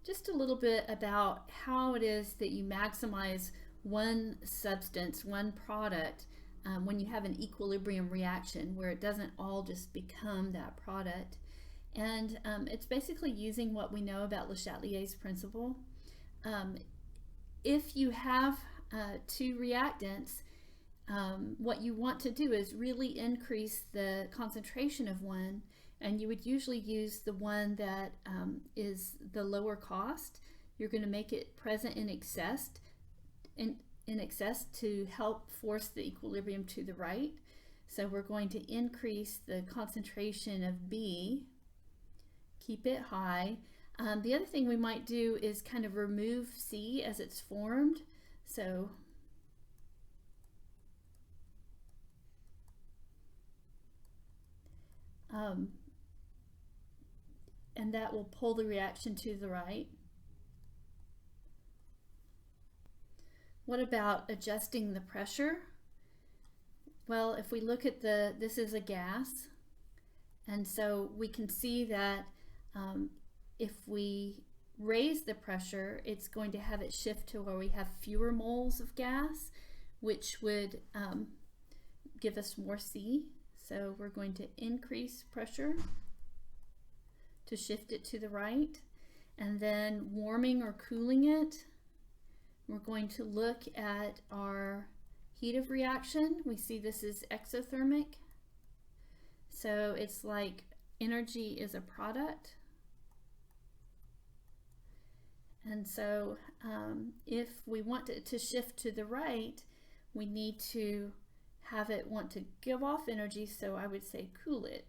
just a little bit about how it is that you maximize one substance, one product, when you have an equilibrium reaction where it doesn't all just become that product. And it's basically using what we know about Le Chatelier's principle. Um, if you have two reactants, what you want to do is really increase the concentration of one, and you would usually use the one that is the lower cost. You're going to make it present in excess, in excess to help force the equilibrium to the right. So we're going to increase the concentration of B, keep it high. The other thing we might do is kind of remove C as it's formed. So and that will pull the reaction to the right. What about adjusting the pressure? Well, if we look at this is a gas, and so we can see that if we raise the pressure, it's going to have it shift to where we have fewer moles of gas, which would give us more C. So we're going to increase pressure to shift it to the right. And then warming or cooling it, we're going to look at our heat of reaction. We see this is exothermic. So it's like energy is a product. And so if we want it to shift to the right, we need to have it want to give off energy, so I would say cool it.